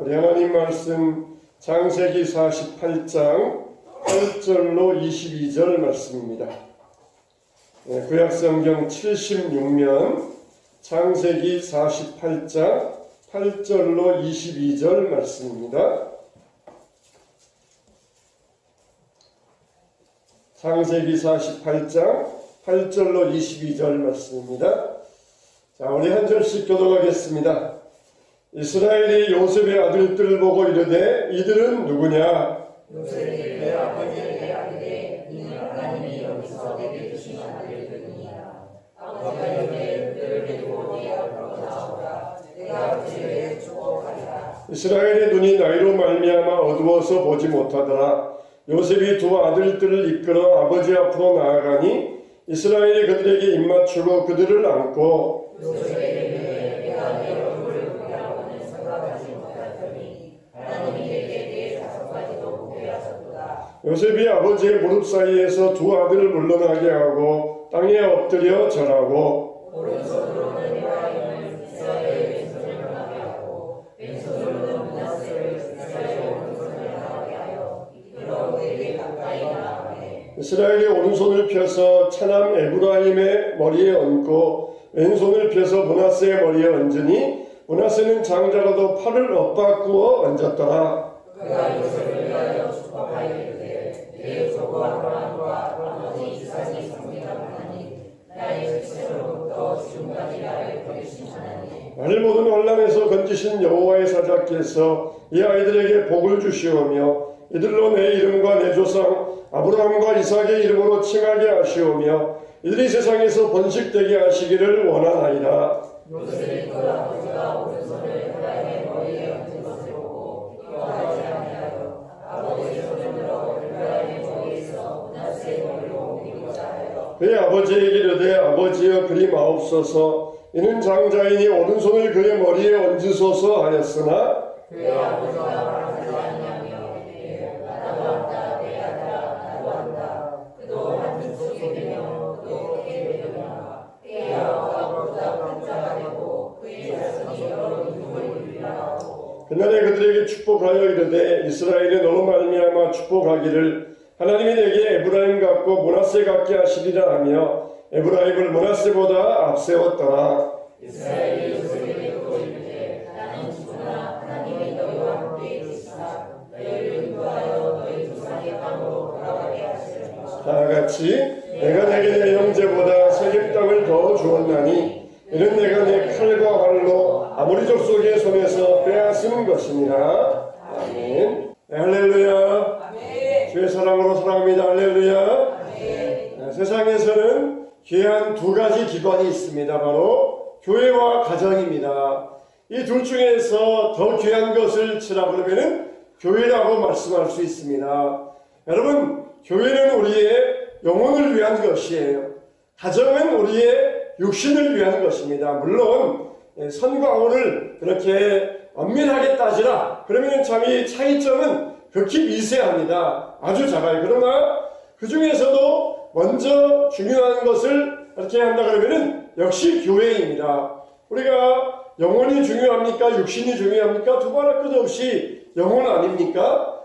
우리 하나님 말씀 창세기 48장 8절로 22절 말씀입니다. 구약성경 76면 창세기 48장 8절로 22절 말씀입니다. 창세기 48장 8절로 22절 말씀입니다. 자, 우리 한 절씩 교독하겠습니다. 이스라엘이 요셉의 아들들을 보고 이르되 이들은 누구냐? 요셉이 그 아버지에게 아뢰되 이는 하나님이 여기서 내게 주신 아들들이니라. 아버지가 이르되 그들을 데리고 네 앞으로 나오라. 내가 그들에게 축복하리라. 이스라엘의 눈이 나이로 말미암아 어두워서 보지 못하더라. 요셉이 두 아들들을 이끌어 아버지 앞으로 나아가니 이스라엘이 그들에게 입맞추고 그들을 안고 요셉에게 이르되 내가 네 얼굴을 보리라고는 생각하지 못하더니 하나님이 내게 네 자손까지도 보게 하셨도다. 요셉이 아버지의 무릎 사이에서 두 아들을 물러나게 하고 땅에 엎드려 절하고 오른손으로는 에프라임을 이스라엘의 왼손을 하게 하고 왼손으로는 므낫세를 이스라엘의 오른손을 하게 하여 이끌어 내게 가까이 나아가매. 이스라엘이 오른손을 펴서 차남 에브라임의 머리에 얹고 왼손을 펴서 므낫세의 머리에 얹으니 므낫세는 장자라도 팔을 엇바꾸어 얹었더라. 그가 요셉을 위하여 축복하여 이르되 내 조부 아브라함과 아버지 이삭이 섬기던 하나님 나의 출생으로부터 지금까지 나를 버리신 하나님 나를 모든 환난에서 건지신 여호와의 사자께서 이 아이들에게 복을 주시오며 이들로 내 이름과 내 조상 아브라함과 이삭의 이름으로 칭하게 하시오며 이들이 세상에서 번식되게 하시기를 원하나이다. 요셉이 그 아버지가 오른손을 에프라임의 머리에 얹은 것을 보고 기뻐하지 아니하여 아버지의 손을 들어 에프라임의 머리에서 므낫세의 머리로 옮기고자 하여 그의 아버지에게 이르되 아버지여 그리 마옵소서 이는 장자이니 오른손을 그의 머리에 얹으소서 하였으나 그의 아버지가 말하지 아니하며 이르되 나도 한다 내 아들아 나도 한다. 그도 같은 속이 되며 그도 그의 되려니와 그의 아버지가 보다 큰 자가 되고 그의 자손이 여러 민족을 이루리라 하고 그날에 그들에게 축복하여 이르되 이스라엘이 너로 말미암아 축복하기를 하나님이 내게 에브라임 같고 므낫세 같게 하시리라 하며 에브라임을 므낫세보다 앞세웠더라. 이스라엘이 요셉에게 또 이르되 나는 죽으나 하나님이 너희와 함께 계시사 너희를 인도하여 너희 조상의 땅으로 돌아가게 하시리라. 다 같이 내가 내게 내 형제보다 세겜 땅을 더 주었나니 이는 내가 내 칼과 활로 아모리 족속의 손에서 빼앗은 것이니라. 아멘. 할렐루야. 주의 사랑으로 사랑합니다. 할렐루야. 세상에서는 귀한 두 가지 기관이 있습니다. 바로 교회와 가정입니다. 이 둘 중에서 더 귀한 것을 치라 그러면은 교회라고 말씀할 수 있습니다. 여러분, 교회는 우리의 영혼을 위한 것이에요. 가정은 우리의 육신을 위한 것입니다. 물론 선과 오를 그렇게 엄밀하게 따지라 그러면 참 이 차이점은 극히 미세합니다. 아주 작아요. 그러나 그 중에서도 먼저 중요한 것을 이렇게 한다 그러면은 역시 교회입니다. 우리가 영혼이 중요합니까? 육신이 중요합니까? 두말할 것 없이 영혼 아닙니까?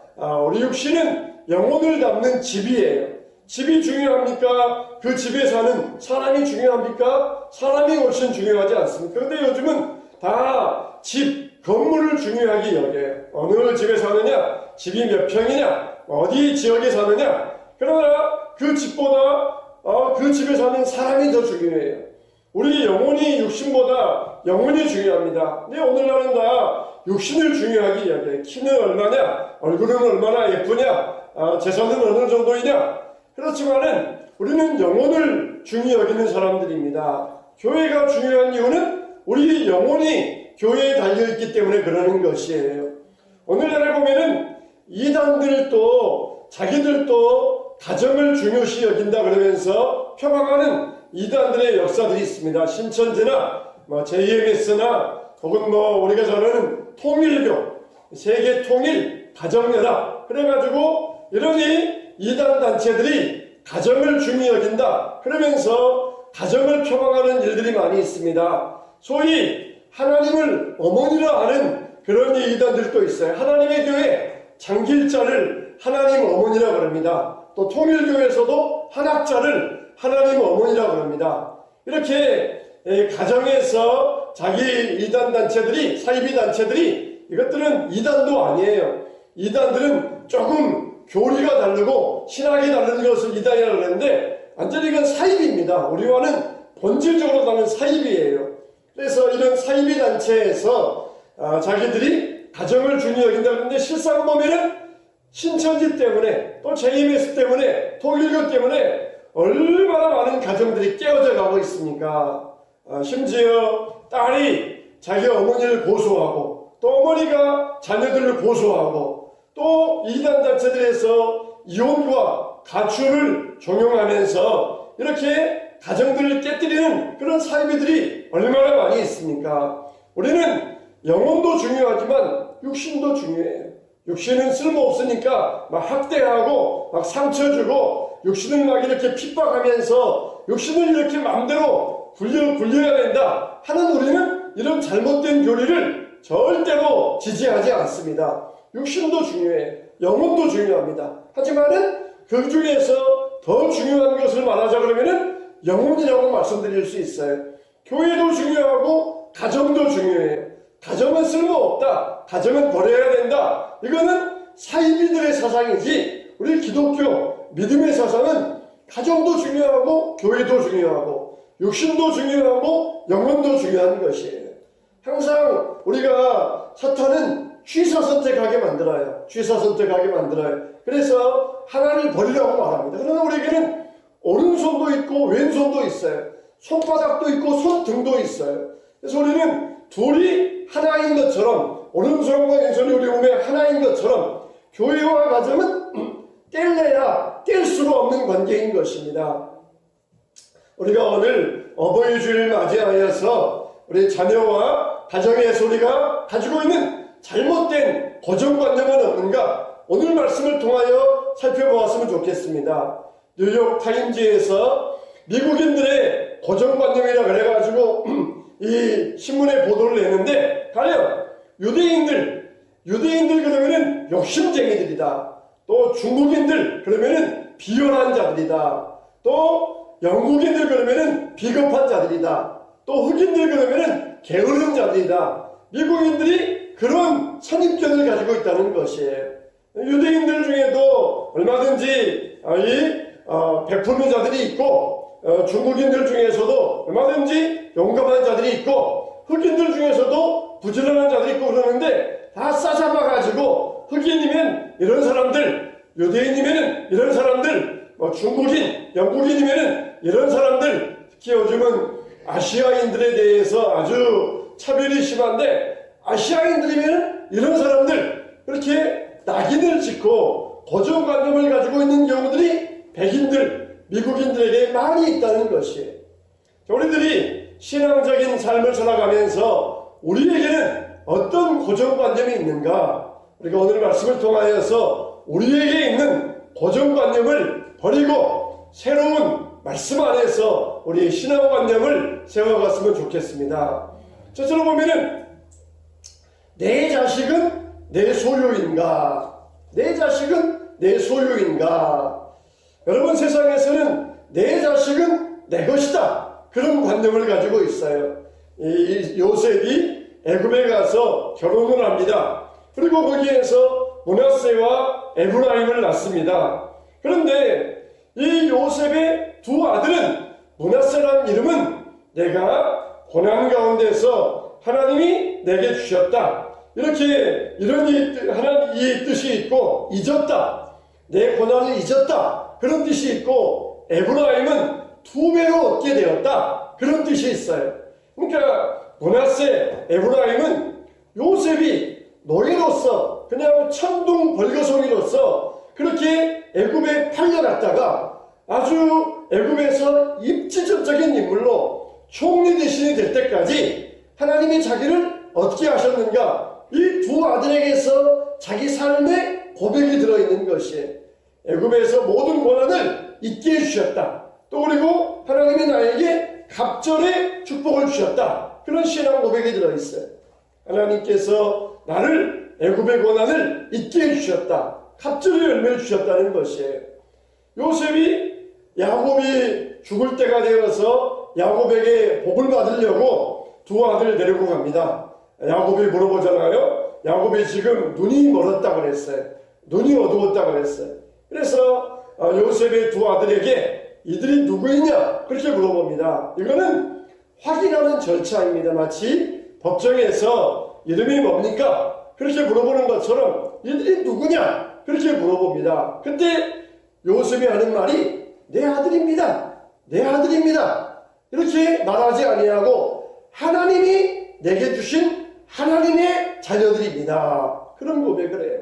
우리 육신은 영혼을 담는 집이에요. 집이 중요합니까? 그 집에 사는 사람이 중요합니까? 사람이 훨씬 중요하지 않습니까? 그런데 요즘은 다 집, 건물을 중요하게 여겨요. 어느 집에 사느냐? 집이 몇 평이냐? 어디 지역에 사느냐? 그러나 그 집보다 그 집에 사는 사람이 더 중요해요. 우리 영혼이 육신보다 영혼이 중요합니다. 근데 오늘날은 다 육신을 중요하게 여겨요. 키는 얼마냐? 얼굴은 얼마나 예쁘냐? 재산은 어느 정도이냐? 그렇지만은 우리는 영혼을 중요히 여기는 사람들입니다. 교회가 중요한 이유는 우리 영혼이 교회에 달려있기 때문에 그러는 것이에요. 오늘날에 보면은 이단들도 자기들도 가정을 중요시 여긴다 그러면서 표방하는 이단들의 역사들이 있습니다. 신천지나 JMS나 혹은 우리가 잘 아는 통일교, 세계 통일 가정연합 그래가지고 이러니 이단 단체들이 가정을 중요히 여긴다 그러면서 가정을 표방하는 일들이 많이 있습니다. 소위 하나님을 어머니로 아는 그런 이단들도 있어요. 하나님의 교회 장길자를 하나님 어머니라고 합니다. 또 통일교회에서도 한학자를 하나님 어머니라고 합니다. 이렇게 가정에서 자기 이단 단체들이, 사이비 단체들이, 이것들은 이단도 아니에요. 이단들은 조금 교리가 다르고 신학이 다른 것을 이단이라고 하는데 완전히 이건 사이비입니다. 우리와는 본질적으로 다른 사이비예요. 그래서 이런 사이비 단체에서 자기들이 가정을 중요히 여긴다 그러는데 실상 보면은 신천지 때문에 또 JMS 때문에 통일교 때문에 얼마나 많은 가정들이 깨어져 가고 있습니까? 심지어 딸이 자기 어머니를 고소하고 또 어머니가 자녀들을 고소하고 또 이단 단체들에서 이혼과 가출을 종용하면서 이렇게 가정들을 깨뜨리는 그런 사이비들이 얼마나 많이 있습니까? 우리는 영혼도 중요하지만 육신도 중요해요. 육신은 쓸모없으니까 막 학대하고 막 상처 주고 육신을 막 이렇게 핍박하면서 육신을 이렇게 마음대로 굴려야 된다 하는 우리는 이런 잘못된 교리를 절대로 지지하지 않습니다. 육신도 중요해요. 영혼도 중요합니다. 하지만은 그 중에서 더 중요한 것을 말하자 그러면은 영혼이라고 말씀드릴 수 있어요. 교회도 중요하고 가정도 중요해요. 가정은 쓸모없다. 가정은 버려야 된다. 이거는 사이비들의 사상이지 우리 기독교 믿음의 사상은 가정도 중요하고 교회도 중요하고 육신도 중요하고 영혼도 중요한 것이에요. 항상 우리가 사탄은 취사 선택하게 만들어요. 취사 선택하게 만들어요. 그래서 하나를 버리라고 말합니다. 그러나 우리에게는 오른손도 있고 왼손도 있어요. 손바닥도 있고 손등도 있어요. 그래서 우리는 둘이 하나인 것처럼 오른손과 왼손이 우리 몸에 하나인 것처럼 교회와 가정은 뗄래야 뗄 수가 없는 관계인 것입니다. 우리가 오늘 어버이 주일을 맞이하여서 우리 자녀와 가정에서 우리가 가지고 있는 잘못된 고정관념은 없는가? 오늘 말씀을 통하여 살펴보았으면 좋겠습니다. 뉴욕 타임즈에서 미국인들의 고정관념이라 그래가지고 이 신문에 보도를 내는데 가령 유대인들 그러면은 욕심쟁이들이다. 또 중국인들 그러면은 비열한 자들이다. 또 영국인들 그러면은 비겁한 자들이다. 또 흑인들 그러면은 게으른 자들이다. 미국인들이 그런 선입견을 가지고 있다는 것이에요. 유대인들 중에도 얼마든지 베푸는 자들이 있고 중국인들 중에서도 얼마든지 용감한 자들이 있고 흑인들 중에서도 부지런한 자들이 있고 그러는데 다 싸잡아가지고 흑인이면 이런 사람들, 유대인이면 이런 사람들, 중국인, 영국인이면 이런 사람들, 특히 요즘은 아시아인들에 대해서 아주 차별이 심한데 아시아인들이면 이런 사람들 그렇게 낙인을 찍고 고정관념을 가지고 있는 경우들이 백인들, 미국인들에게 많이 있다는 것이에요. 우리들이 신앙적인 삶을 살아가면서 우리에게는 어떤 고정관념이 있는가? 우리가 오늘 말씀을 통하여서 우리에게 있는 고정관념을 버리고 새로운 말씀 안에서 우리의 신앙관념을 세워갔으면 좋겠습니다. 첫째로 보면은 내 자식은 내 소유인가? 내 자식은 내 소유인가? 여러분 세상에서는 내 자식은 내 것이다. 그런 관념을 가지고 있어요. 이 요셉이 애굽에 가서 결혼을 합니다. 그리고 거기에서 므낫세와 에브라임을 낳습니다. 그런데 이 요셉의 두 아들은 므낫세라는 이름은 내가 고난 가운데서 하나님이 내게 주셨다. 이렇게 이런 하나님의 뜻이 있고 잊었다. 내 고난을 잊었다. 그런 뜻이 있고 에브라임은 두 배로 얻게 되었다. 그런 뜻이 있어요. 그러니까 므낫세, 에브라임은 요셉이 노예로서 그냥 천둥 벌거송이로서 그렇게 애굽에 팔려갔다가 아주 애굽에서 입지전적인 인물로 총리 대신이 될 때까지 하나님이 자기를 어떻게 하셨는가? 이 두 아들에게서 자기 삶의 고백이 들어있는 것이에요. 애굽에서 모든 고난을 잊게 해주셨다. 또 그리고 하나님이 나에게 갑절의 축복을 주셨다. 그런 신앙 고백이 들어있어요. 하나님께서 나를 애굽의 고난을 잊게 해주셨다. 갑절의 열매를 주셨다는 것이에요. 요셉이 야곱이 죽을 때가 되어서 야곱에게 복을 받으려고 두 아들을 데리고 갑니다. 야곱이 물어보잖아요. 야곱이 지금 눈이 멀었다 그랬어요. 눈이 어두웠다 그랬어요. 그래서 요셉의 두 아들에게 이들이 누구이냐 그렇게 물어봅니다. 이거는 확인하는 절차입니다. 마치 법정에서 이름이 뭡니까? 그렇게 물어보는 것처럼 이들이 누구냐 그렇게 물어봅니다. 근데 요셉이 하는 말이 내 아들입니다. 내 아들입니다. 이렇게 말하지 아니하고 하나님이 내게 주신 하나님의 자녀들입니다. 그런 고백을 해요.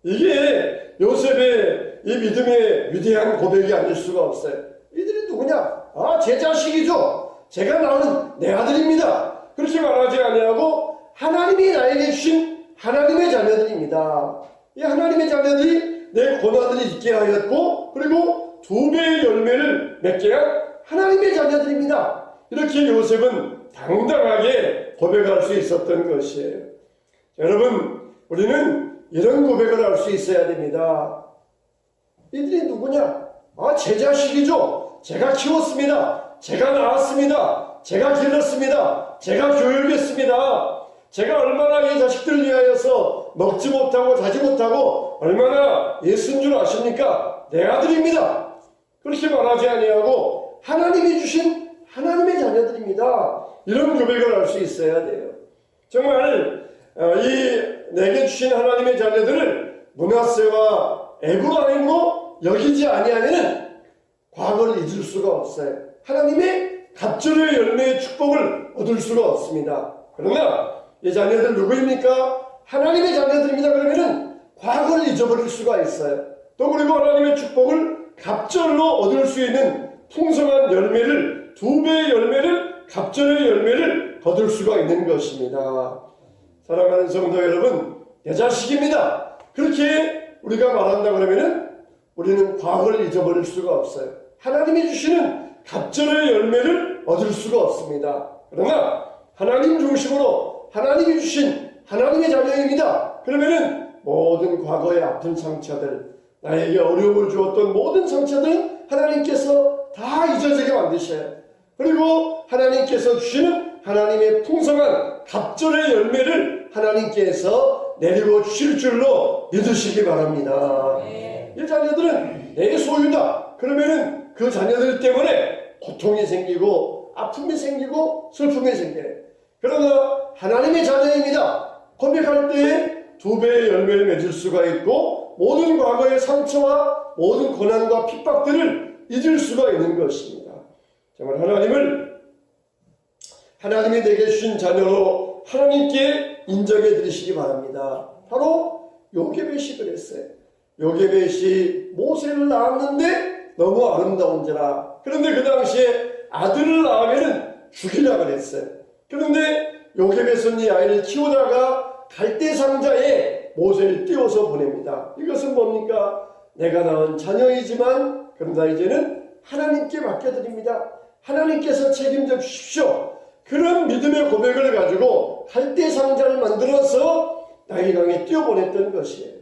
이게 요셉의 이 믿음의 위대한 고백이 아닐 수가 없어요. 이들이 누구냐? 제 자식이죠. 제가 낳은 내 아들입니다. 그렇게 말하지 아니하고 하나님이 나에게 주신 하나님의 자녀들입니다. 이 하나님의 자녀들이 내 고난을 잊게 하였고 그리고 두 배의 열매를 맺게 한 하나님의 자녀들입니다. 이렇게 요셉은 당당하게 고백할 수 있었던 것이에요. 여러분, 우리는 이런 고백을 할 수 있어야 됩니다. 이들이 누구냐? 제 자식이죠. 제가 키웠습니다. 제가 낳았습니다. 제가 길렀습니다. 제가 교육했습니다. 제가 얼마나 이 자식들 위하여서 먹지 못하고 자지 못하고 얼마나 예수인 줄 아십니까? 내 아들입니다. 그렇게 말하지 아니하고 하나님이 주신 하나님의 자녀들입니다. 이런 고백을 할 수 있어야 돼요. 정말 이 내게 주신 하나님의 자녀들을 므낫세와 에브라임으로 여기지 아니하면 과거를 잊을 수가 없어요. 하나님의 갑절의 열매의 축복을 얻을 수가 없습니다. 그러나 이 자녀들 누구입니까? 하나님의 자녀들입니다. 그러면은 과거를 잊어버릴 수가 있어요. 또 그리고 하나님의 축복을 갑절로 얻을 수 있는 풍성한 열매를, 두 배의 열매를, 갑절의 열매를 거둘 수가 있는 것입니다. 사랑하는 성도 여러분, 내 자식입니다. 그렇게 우리가 말한다 그러면은 우리는 과거를 잊어버릴 수가 없어요. 하나님이 주시는 갑절의 열매를 얻을 수가 없습니다. 그러나 하나님 중심으로 하나님이 주신 하나님의 자녀입니다. 그러면은 모든 과거의 아픈 상처들, 나에게 어려움을 주었던 모든 상처들은 하나님께서 다 잊어지게 만드셔요. 그리고 하나님께서 주시는 하나님의 풍성한 갑절의 열매를 하나님께서 내리고 주실 줄로 믿으시기 바랍니다. 이 자녀들은 내 소유다. 그러면은 그 자녀들 때문에 고통이 생기고 아픔이 생기고 슬픔이 생겨요. 그러나 하나님의 자녀입니다. 고백할 때에 두 배의 열매를 맺을 수가 있고 모든 과거의 상처와 모든 고난과 핍박들을 잊을 수가 있는 것입니다. 정말 하나님이 내게 주신 자녀로 하나님께 인정해 드리시기 바랍니다. 바로 요게벳이 그랬어요. 요게벳이 모세를 낳았는데 너무 아름다운지라. 그런데 그 당시에 아들을 낳으면 죽이라 그랬어요. 그런데 요게벳은 이 아이를 키우다가 갈대 상자에 모세를 띄워서 보냅니다. 이것은 뭡니까? 내가 낳은 자녀이지만 그러나 이제는 하나님께 맡겨드립니다. 하나님께서 책임져 주십시오. 그런 믿음의 고백을 가지고 갈대 상자를 만들어서 나일강에 띄워보냈던 것이에요.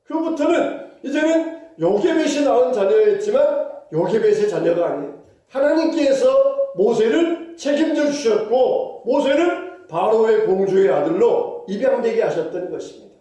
그부터는 이제는 요게벳이 낳은 자녀였지만 요게벳의 자녀가 아니에요. 하나님께서 모세를 책임져 주셨고 모세를 바로의 공주의 아들로 입양되게 하셨던 것입니다.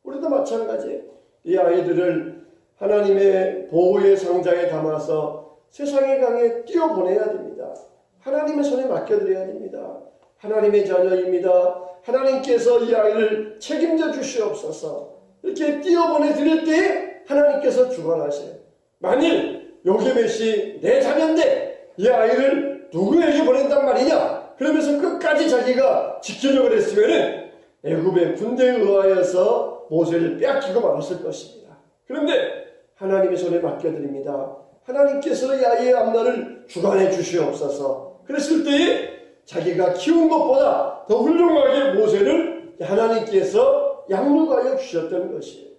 우리도 마찬가지예요. 이 아이들을 하나님의 보호의 상자에 담아서 세상의 강에 띄워보내야 됩니다. 하나님의 손에 맡겨드려야 됩니다. 하나님의 자녀입니다. 하나님께서 이 아이를 책임져 주시옵소서. 이렇게 띄워보내 드릴 때 하나님께서 주관하세요. 만일 요게벳이 내 자녀인데 이 아이를 누구에게 보낸단 말이냐? 그러면서 끝까지 자기가 지키려고 했으면 애굽의 군대에 의하여서 모세를 빼앗기고 말았을 것입니다. 그런데 하나님의 손에 맡겨드립니다. 하나님께서 이 아이의 앞날을 주관해 주시옵소서. 그랬을 때에 자기가 키운 것보다 더 훌륭하게 모세를 하나님께서 양육하여 주셨던 것이에요.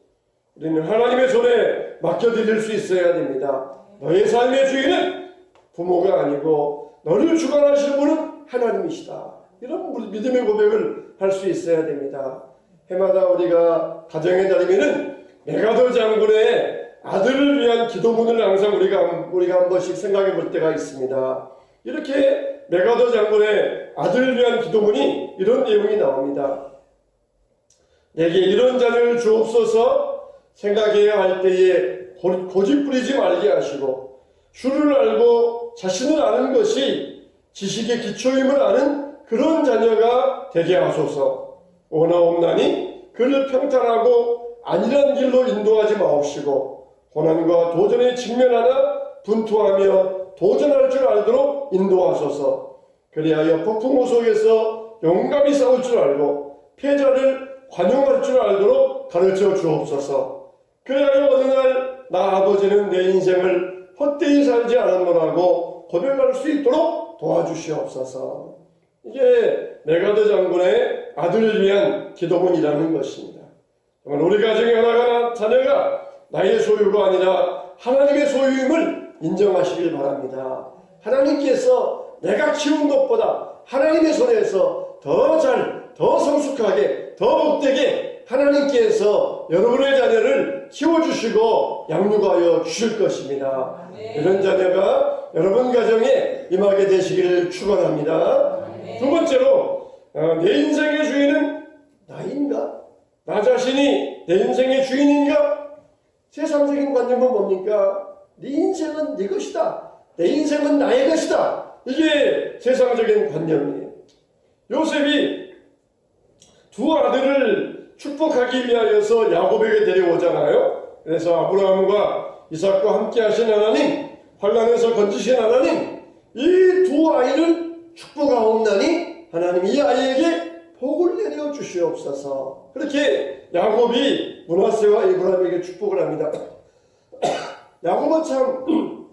우리는 하나님의 손에 맡겨드릴 수 있어야 됩니다. 너의 삶의 주인은 부모가 아니고 너를 주관하시는 분은 하나님이시다. 이런 믿음의 고백을 할 수 있어야 됩니다. 해마다 우리가 가정의 달이면은 메가더 장군의 아들을 위한 기도문을 항상 우리가 한 번씩 생각해 볼 때가 있습니다. 이렇게 메가더 장군의 아들을 위한 기도문이 이런 내용이 나옵니다. 내게 이런 자녀를 주옵소서. 생각해야 할 때에 고집 부리지 말게 하시고 주를 알고 자신을 아는 것이 지식의 기초임을 아는 그런 자녀가 되게 하소서. 오나옵나니 그를 평탄하고 안일한 길로 인도하지 마옵시고 고난과 도전에 직면하나 분투하며 도전할 줄 알도록 인도하소서. 그리하여 폭풍우 속에서 용감히 싸울 줄 알고 패자를 관용할 줄 알도록 가르쳐 주옵소서. 그리하여 어느 날 나 아버지는 내 인생을 헛되이 살지 않았노라고 고백할 수 있도록 도와주시옵소서. 이게 메가더 장군의 아들을 위한 기도문이라는 것입니다. 정말 우리 가정에 하나가 자녀가 나의 소유가 아니라 하나님의 소유임을 인정하시길 바랍니다. 하나님께서 내가 키운 것보다 하나님의 손에서 더 성숙하게, 더 복되게 하나님께서 여러분의 자녀를 키워주시고 양육하여 주실 것입니다. 이런 자녀가 여러분 가정에 임하게 되시기를 축원합니다. 두 번째로 내 인생의 주인은 나인가? 나 자신이 내 인생의 주인인가? 세상적인 관념은 뭡니까? 네 인생은 네 것이다. 내 인생은 나의 것이다. 이게 세상적인 관념이에요. 요셉이 두 아들을 축복하기 위하여서 야곱에게 데려오잖아요. 그래서 아브라함과 이삭과 함께 하신 하나님, 환난에서 건지신 하나님, 이 두 아이를 축복하옵나니 하나님 이 아이에게 복을 내려 주시옵소서. 그렇게 야곱이 므낫세와 에브라임에게 축복을 합니다. 야곱은 참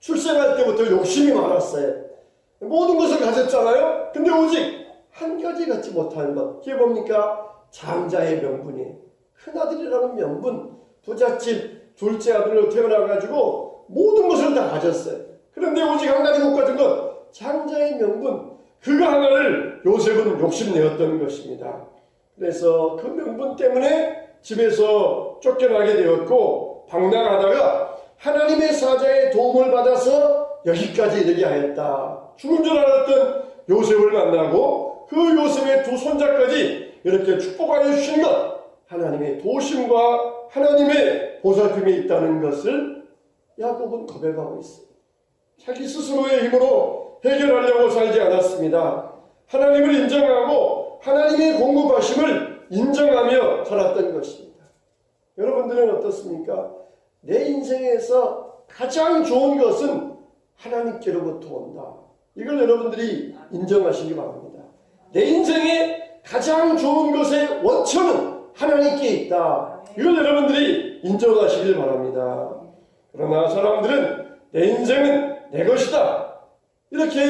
출생할 때부터 욕심이 많았어요. 모든 것을 가졌잖아요. 근데 오직 한 가지 갖지 못하는 것, 그게 뭡니까? 장자의 명분이에요. 큰아들이라는 명분, 부잣집 둘째 아들로 태어나가지고 모든 것을 다 가졌어요. 그런데 오직 한 가지 못 가진 것, 장자의 명분, 그거 하나를 요셉은 욕심내었던 것입니다. 그래서 그 명분 때문에 집에서 쫓겨나게 되었고 방랑하다가 하나님의 사자의 도움을 받아서 여기까지 이르게 하였다. 죽은 줄 알았던 요셉을 만나고 그 요셉의 두 손자까지 이렇게 축복하여 주신 것, 하나님의 도심과 하나님의 보살핌이 있다는 것을 야곱은 고백하고 있습니다. 자기 스스로의 힘으로 해결하려고 살지 않았습니다. 하나님을 인정하고 하나님의 공급하심을 인정하며 살았던 것입니다. 여러분들은 어떻습니까? 내 인생에서 가장 좋은 것은 하나님께로부터 온다. 이걸 여러분들이 인정하시기 바랍니다. 내 인생의 가장 좋은 것의 원천은 하나님께 있다. 이걸 여러분들이 인정하시길 바랍니다. 그러나 사람들은 내 인생은 내 것이다. 이렇게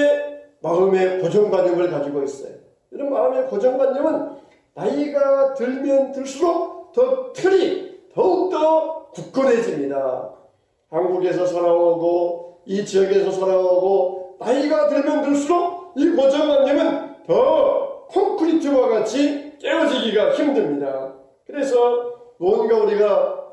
마음의 고정관념을 가지고 있어요. 이런 마음의 고정관념은 나이가 들면 들수록 더 틀이 더욱더 굳건해집니다. 한국에서 살아오고 이 지역에서 살아오고 나이가 들면 들수록 이 고정관념은 더 콘크리트와 같이 깨어지기가 힘듭니다. 그래서 무언가 우리가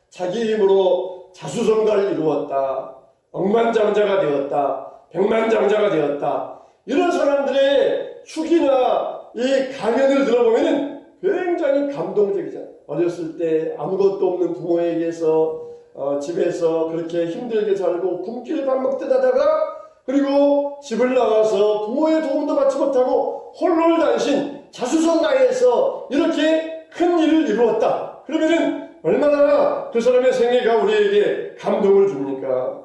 자기 힘으로 자수성가를 이루었다, 억만장자가 되었다, 백만장자가 되었다, 이런 사람들의 축이나 이 강연을 들어보면 굉장히 감동적이잖아요. 어렸을 때 아무것도 없는 부모에게서 집에서 그렇게 힘들게 살고 굶길 밥 먹듯 하다가 그리고 집을 나와서 부모의 도움도 받지 못하고 홀로단신 자수성가해서 이렇게 큰 일을 이루었다. 그러면은 얼마나 그 사람의 생애가 우리에게 감동을 줍니까?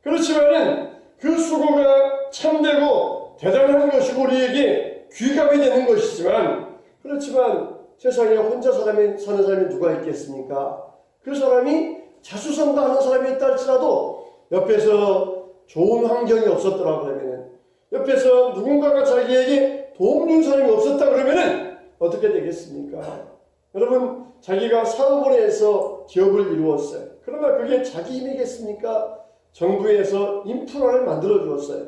그렇지만은 그 수고가 참되고 대단한 것이고 우리에게 귀감이 되는 것이지만, 그렇지만 세상에 혼자 사는 사람이 누가 있겠습니까? 그 사람이 자수성가하는 사람이 있다 할지라도 옆에서 좋은 환경이 없었더라 그러면은, 옆에서 누군가가 자기에게 도움 준 사람이 없었다 그러면은 어떻게 되겠습니까? 여러분, 자기가 사업을 해서 기업을 이루었어요. 그러나 그게 자기 힘이겠습니까? 정부에서 인프라를 만들어 주었어요.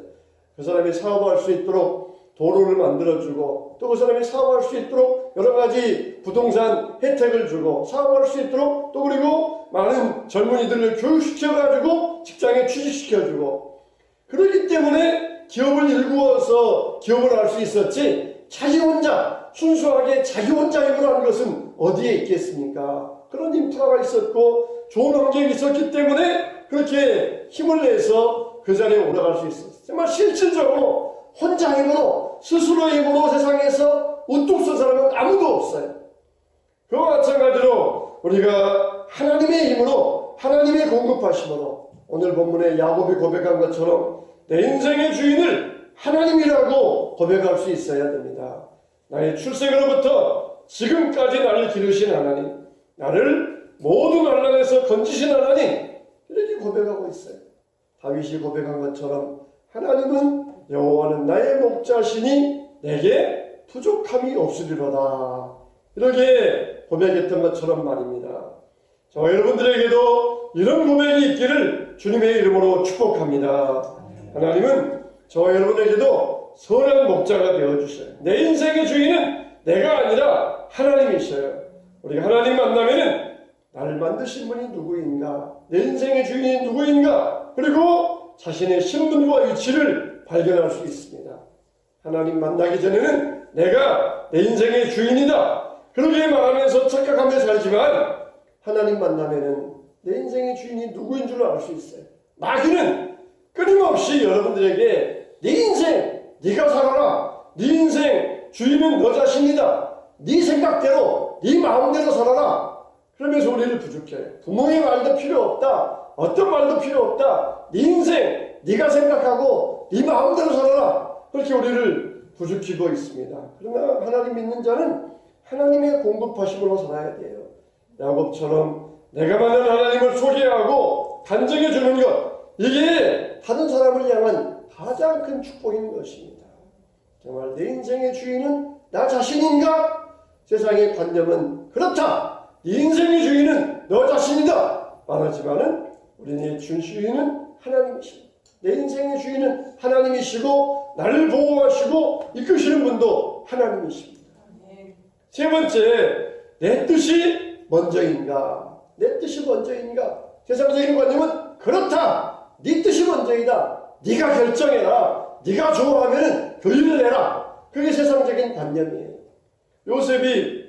그 사람이 사업할 수 있도록 도로를 만들어주고 또 그 사람이 사업할 수 있도록 여러 가지 부동산 혜택을 주고 사업할 수 있도록 또 그리고 많은 젊은이들을 교육시켜가지고 직장에 취직시켜주고 그렇기 때문에 기업을 일구어서 기업을 할 수 있었지 자기 혼자 순수하게 자기 혼자 힘으로 한 것은 어디에 있겠습니까? 그런 인프라가 있었고 좋은 환경이 있었기 때문에 그렇게 힘을 내서 그 자리에 올라갈 수 있었어요. 정말 실질적으로 혼자 힘으로 스스로의 힘으로 세상에서 우뚝 선 사람은 아무도 없어요. 그와 마찬가지로 우리가 하나님의 힘으로 하나님의 공급하심으로 오늘 본문에 야곱이 고백한 것처럼 내 인생의 주인을 하나님이라고 고백할 수 있어야 됩니다. 나의 출생으로부터 지금까지 나를 기르신 하나님, 나를 모든 환난에서 건지신 하나님, 이렇게 고백하고 있어요. 다윗이 고백한 것처럼 하나님은 여호와는 나의 목자시니 내게 부족함이 없으리로다. 이렇게 고백했던 것처럼 말입니다. 저 여러분들에게도 이런 고백이 있기를 주님의 이름으로 축복합니다. 하나님은 저 여러분에게도 선한 목자가 되어주셔요. 내 인생의 주인은 내가 아니라 하나님이셔요. 우리가 하나님 만나면은 나를 만드신 분이 누구인가? 내 인생의 주인이 누구인가? 그리고 자신의 신분과 위치를 발견할 수 있습니다. 하나님 만나기 전에는 내가 내 인생의 주인이다. 그렇게 말하면서 착각하며 살지만 하나님 만나면은 내 인생의 주인이 누구인 줄 알 수 있어요. 마귀는 끊임없이 여러분들에게 네 인생 네가 살아라. 네 인생 주인은 너 자신이다. 네 생각대로 네 마음대로 살아라. 그러면서 우리를 부족해. 부모의 말도 필요 없다. 어떤 말도 필요 없다. 네 인생 네가 생각하고 네 마음대로 살아라. 그렇게 우리를 부추기고 있습니다. 그러나 하나님 믿는 자는 하나님의 공급하심으로 살아야 돼요. 야곱처럼 내가 만난 하나님을 소개하고 간증해 주는 것, 이게 다른 사람을 향한 가장 큰 축복인 것입니다. 정말 내 인생의 주인은 나 자신인가? 세상의 관념은 그렇다. 네 인생의 주인은 너 자신이다 말하지만은 우리의 주인은 하나님이십니다. 내 인생의 주인은 하나님이시고 나를 보호하시고 이끄시는 분도 하나님이십니다. 세 번째, 내 뜻이 먼저인가? 내 뜻이 먼저인가? 세상적인 관념은 그렇다. 네 뜻이 먼저이다. 네가 결정해라. 네가 좋아하면 교리를 내라. 그게 세상적인 관념이에요. 요셉이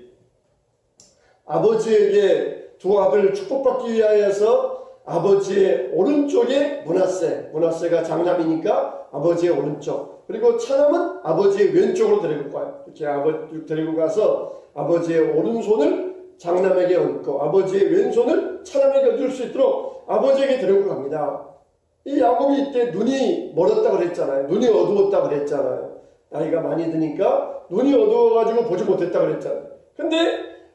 아버지에게 두 아들 축복받기 위하여서 아버지의 오른쪽에 므낫세가 장남이니까 아버지의 오른쪽, 그리고 차남은 아버지의 왼쪽으로 데리고 가요. 이렇게 데리고 가서 아버지의 오른손을 장남에게 얹고 아버지의 왼손을 차남에게 얹을 수 있도록 아버지에게 데리고 갑니다. 이 야곱이 이때 눈이 멀었다 그랬잖아요. 눈이 어두웠다 그랬잖아요. 나이가 많이 드니까 눈이 어두워가지고 보지 못했다 그랬잖아요. 근데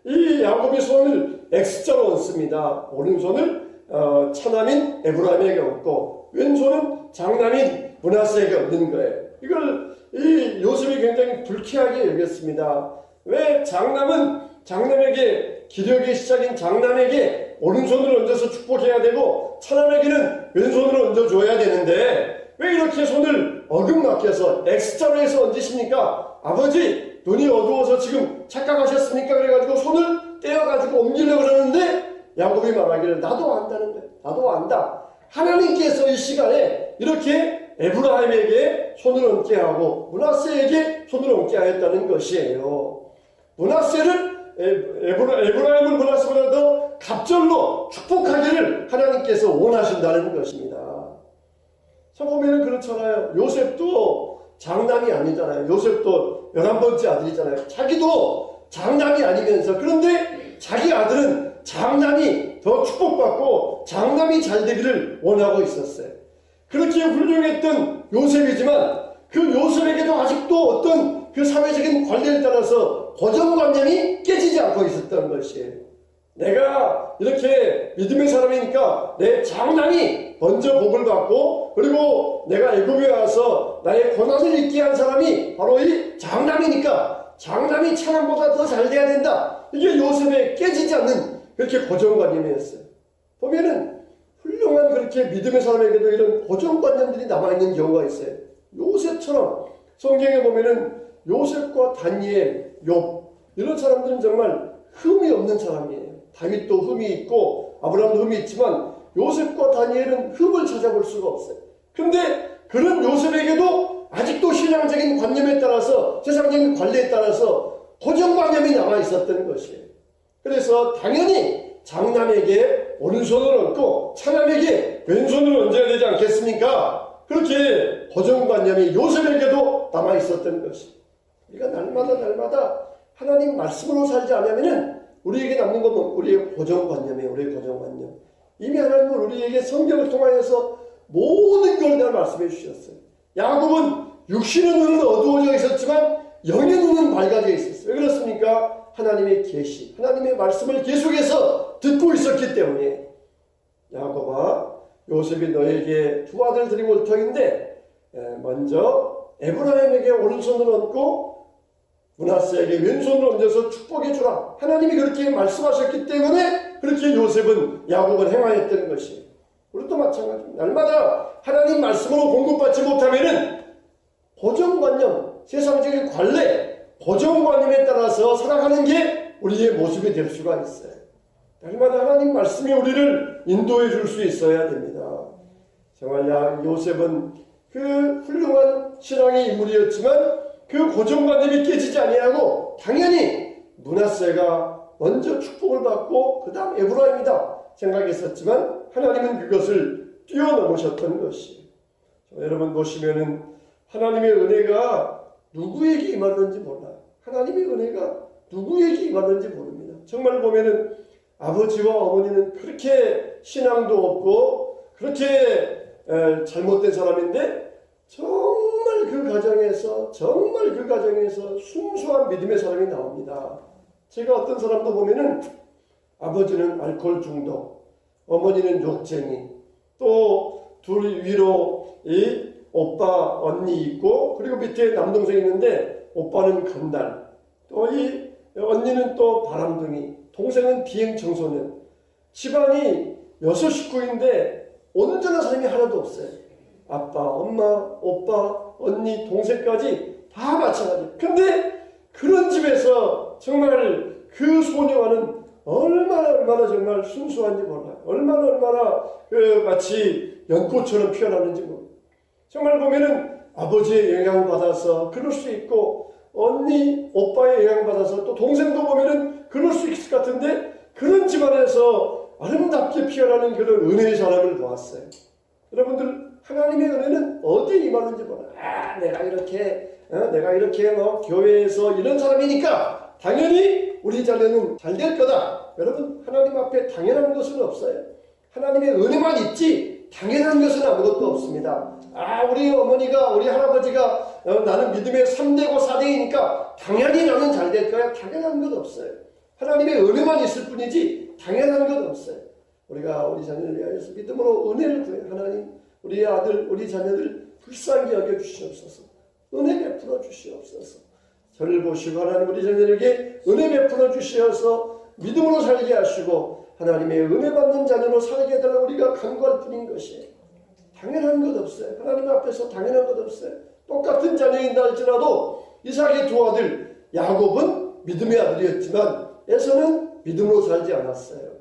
이 야곱이 손을 X자로 얹습니다. 오른손을 차남인 에브라임에게 얹고 왼손은 장남인 므낫세에게 얹는 거예요. 이걸 이 요셉이 굉장히 불쾌하게 여겼습니다. 왜 장남에게 기력의 시작인 장남에게 오른손을 얹어서 축복해야 되고 차남에게는 왼손으로 얹어줘야 되는데 왜 이렇게 손을 어긋맞게서 X자로 해서 얹으십니까? 아버지 눈이 어두워서 지금 착각하셨습니까? 그래가지고 손을 떼어가지고 옮기려고 그러는데 야곱이 말하기를 나도 안다는 거예요. 나도 안다. 하나님께서 이 시간에 이렇게 에브라임에게 손을 얹게 하고 므낫세에게 손을 얹게 하였다는 것이에요. 므낫세를 에브라임을 므낫세보다 더 갑절로 축복하기를 하나님께서 원하신다는 것입니다. 참 보면 그렇잖아요. 요셉도 장남이 아니잖아요. 요셉도 11번째 아들이잖아요. 자기도 장남이 아니면서 그런데 자기 아들은 장남이 더 축복받고 장남이 잘 되기를 원하고 있었어요. 그렇게 훌륭했던 요셉이지만 그 요셉에게도 아직도 어떤 그 사회적인 관례에 따라서 고정관념이 깨지지 않고 있었던 것이에요. 내가 이렇게 믿음의 사람이니까 내 장남이 먼저 복을 받고 그리고 내가 애굽에 와서 나의 고난을 잊게 한 사람이 바로 이 장남이니까 장남이 차남보다 더 잘 돼야 된다. 이게 요셉에 깨지지 않는 그렇게 고정관념이었어요. 보면은 훌륭한 그렇게 믿음의 사람에게도 이런 고정관념들이 남아있는 경우가 있어요. 요셉처럼 성경에 보면은 요셉과 다니엘, 욥 이런 사람들은 정말 흠이 없는 사람이에요. 다윗도 흠이 있고 아브라함도 흠이 있지만 요셉과 다니엘은 흠을 찾아볼 수가 없어요. 근데 그런 요셉에게도 아직도 신앙적인 관념에 따라서 세상적인 관례에 따라서 고정관념이 남아 있었던 것이에요. 그래서 당연히 장남에게 오른손을 얹고 차남에게 왼손을 얹어야 되지 않겠습니까? 그렇게 고정관념이 요셉에게도 남아 있었던 것이에요. 우리가 날마다 하나님 말씀으로 살지 않으면은 우리에게 남는 건 우리의 고정관념이에요. 우리의 고정관념. 이미 하나님은 우리에게 성경을 통하여서 모든 걸 다 말씀해 주셨어요. 야곱은 육신의 눈은 어두워져 있었지만 영의 눈은 밝아져 있었어요. 왜 그렇습니까? 하나님의 계시, 하나님의 말씀을 계속해서 듣고 있었기 때문에. 야곱아, 요셉이 너에게 두 아들 데리고 올 터인데 먼저 에브라임에게 오른손을 얹고 므낫세에게 왼손을 얹어서 축복해 주라. 하나님이 그렇게 말씀하셨기 때문에 그렇게 요셉은 야곱을 행하였던 것이에요. 우리도 마찬가지입니다. 날마다 하나님 말씀으로 공급받지 못하면은 고정관념, 세상적인 관례, 고정관념에 따라서 살아가는 게 우리의 모습이 될 수가 있어요. 날마다 하나님 말씀이 우리를 인도해 줄 수 있어야 됩니다. 정말 요셉은 그 훌륭한 신앙의 인물이었지만 그 고정관념이 깨지지 아니하고 당연히 므낫세가 먼저 축복을 받고 그 다음 에브라임이다 생각했었지만 하나님은 그것을 뛰어넘으셨던 것이에요. 여러분 보시면은 하나님의 은혜가 누구에게 임하는지 몰라요. 하나님의 은혜가 누구에게 임하는지 모릅니다. 정말 보면은 아버지와 어머니는 그렇게 신앙도 없고 그렇게 잘못된 사람인데 정말 그 가정에서 순수한 믿음의 사람이 나옵니다. 제가 어떤 사람도 보면은 아버지는 알코올 중독, 어머니는 욕쟁이, 또 둘 위로 이 오빠, 언니 있고 그리고 밑에 남동생이 있는데 오빠는 건달, 또 이 언니는 또 바람둥이, 동생은 비행 청소년. 집안이 6식구인데 온전한 사람이 하나도 없어요. 아빠, 엄마, 오빠, 언니, 동생까지 다 마찬가지. 근데 그런 집에서 정말 그 소녀와는 얼마나 정말 순수한지 몰라요. 얼마나 마치 연꽃처럼 피어나는지 몰라요. 정말 보면은 아버지의 영향을 받아서 그럴 수 있고 언니, 오빠의 영향을 받아서 또 동생도 보면은 그럴 수 있을 것 같은데 그런 집안에서 아름답게 피어나는 그런 은혜의 사람을 보았어요. 여러분들 하나님의 은혜는 어디에 임하는지 몰라요. 내가 이렇게 교회에서 이런 사람이니까 당연히 우리 자녀는 잘 될 거다. 여러분 하나님 앞에 당연한 것은 없어요. 하나님의 은혜만 있지 당연한 것은 아무것도 없습니다. 우리 어머니가 우리 할아버지가 나는 믿음의 3대고 4대이니까 당연히 나는 잘 될 거야. 당연한 것 없어요. 하나님의 은혜만 있을 뿐이지 당연한 것 없어요. 우리가 우리 자녀를 위하여서 믿음으로 은혜를 구해요. 하나님 우리 아들 우리 자녀들 불쌍히 여겨주시옵소서. 은혜 베풀어 주시옵소서. 저를 보시고 하나님 우리 자녀에게 은혜 베풀어 주시어서 믿음으로 살게 하시고 하나님의 은혜 받는 자녀로 살게 해달라 우리가 간구할 뿐인 것이에요. 당연한 것 없어요. 하나님 앞에서 당연한 것 없어요. 똑같은 자녀인다 할지라도 이삭의 두 아들 야곱은 믿음의 아들이었지만 에서는 믿음으로 살지 않았어요.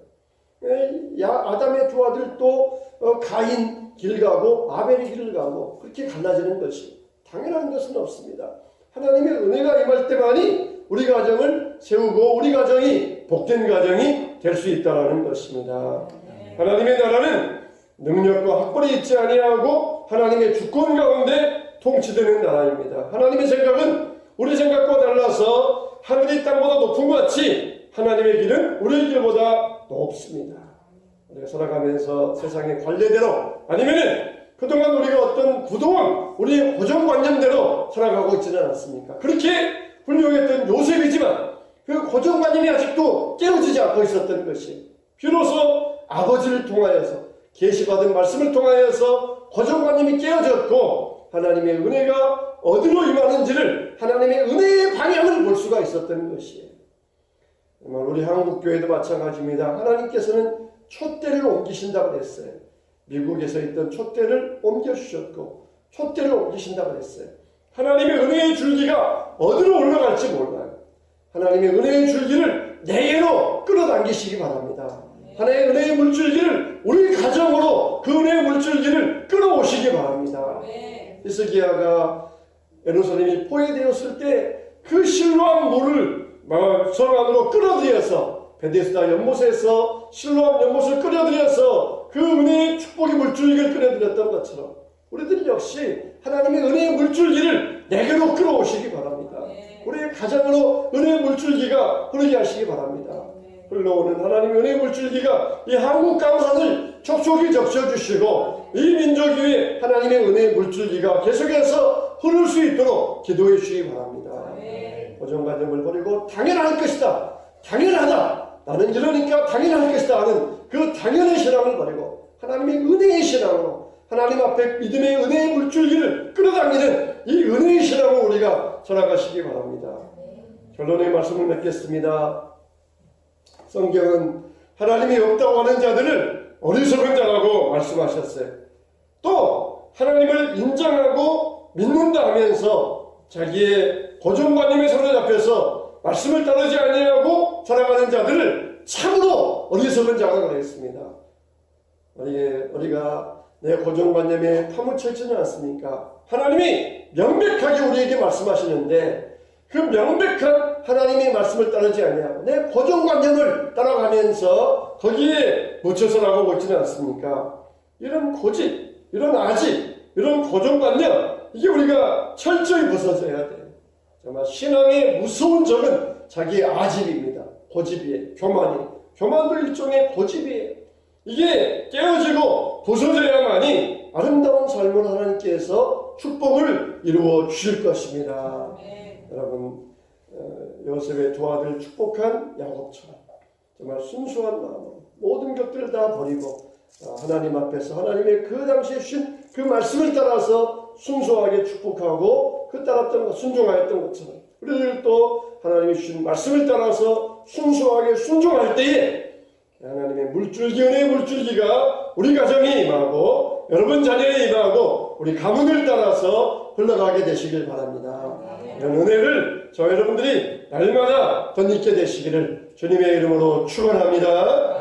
아담의 두 아들도 가인 길 가고 아벨의 길을 가고 그렇게 갈라지는 것이 당연한 것은 없습니다. 하나님의 은혜가 임할 때만이 우리 가정을 세우고 우리 가정이 복된 가정이 될 수 있다는 것입니다. 하나님의 나라는 능력과 학벌이 있지 아니하고 하나님의 주권 가운데 통치되는 나라입니다. 하나님의 생각은 우리 생각과 달라서 하늘이 땅보다 높은 것 같이 하나님의 길은 우리의 길보다 높습니다. 우리가 살아가면서 세상의 관례대로 아니면은 그동안 우리가 어떤 그동안 우리의 고정관념대로 살아가고 있지는 않습니까? 그렇게 훌륭했던 요셉이지만 그 고정관념이 아직도 깨어지지 않고 있었던 것이 비로소 아버지를 통하여서 계시받은 말씀을 통하여서 고정관념이 깨어졌고 하나님의 은혜가 어디로 임하는지를 하나님의 은혜의 방향을 볼 수가 있었던 것이에요. 정말 우리 한국교회도 마찬가지입니다. 하나님께서는 촛대를 옮기신다고 그랬어요. 미국에서 있던 촛대를 옮겨주셨고 촛대를 옮기신다고 그랬어요. 하나님의 은혜의 줄기가 어디로 올라갈지 몰라요. 하나님의 은혜의 줄기를 내게로 끌어당기시기 바랍니다. 하나님의 은혜의 물줄기를 우리 가정으로 그 은혜의 물줄기를 끌어오시기 바랍니다. 히스기야가 예루살렘이 포위되었을 때 그 실로암 물을 성 안으로 끌어들여서 베데스다 연못에서 실로암 연못을 끌어들여서 그 은혜의 축복의 물줄기를 끌어들였던 것처럼 우리들 역시 하나님의 은혜의 물줄기를 내게로 끌어오시기 바랍니다. 우리의 가정으로 은혜의 물줄기가 흐르게 하시기 바랍니다. 흘러오는 하나님의 은혜의 물줄기가 이 한국 강산을 촉촉히 적셔주시고 이 민족 위에 하나님의 은혜의 물줄기가 계속해서 흐를 수 있도록 기도해 주시기 바랍니다. 고정관념을 버리고 당연할 것이다, 당연하다, 나는 이러니까 당연할 것이다 하는 그 당연의 신앙을 버리고 하나님의 은혜의 신앙으로 하나님 앞에 믿음의 은혜의 물줄기를 끌어당기는 이 은혜의 신앙으로 우리가 살아가시기 바랍니다. 결론의 말씀을 맺겠습니다. 성경은 하나님이 없다고 하는 자들을 어리석은 자라고 말씀하셨어요. 또 하나님을 인정하고 믿는다 하면서 자기의 고정관념에 사로잡혀서 말씀을 따르지 아니하고 살아가는 자들을 참으로 어리석은 자라고 그랬습니다. 우리가 내 고정관념에 파묻혀 있지는 않습니까? 하나님이 명백하게 우리에게 말씀하시는데 그 명백한 하나님의 말씀을 따르지 아니하고 내 고정관념을 따라가면서 거기에 묻혀서 나가고 있지는 않습니까? 이런 고집, 이런 아집, 이런 고정관념, 이게 우리가 철저히 벗어져야 돼요. 정말 신앙의 무서운 적은 자기의 아집입니다. 고집이에요. 교만도 일종의 고집이에요. 이게 깨어지고 부서져야만이 아름다운 삶을 하나님께서 축복을 이루어 주실 것입니다. 여러분, 요셉의 두 아들 축복한 야곱처럼 정말 순수한 마음으로 모든 것들을 다 버리고 하나님 앞에서 하나님의 그 당시에 주신 그 말씀을 따라서 순수하게 축복하고 그 따랐던 것, 순종하였던 것처럼 우리들도 하나님이 주신 말씀을 따라서 순수하게 순종할 때에 하나님의 물줄기, 은혜의 물줄기가 우리 가정에 임하고 여러분 자녀에 임하고 우리 가문을 따라서 흘러가게 되시길 바랍니다. 이런 은혜를 저 여러분들이 날마다 덧입게 되시기를 주님의 이름으로 축원합니다.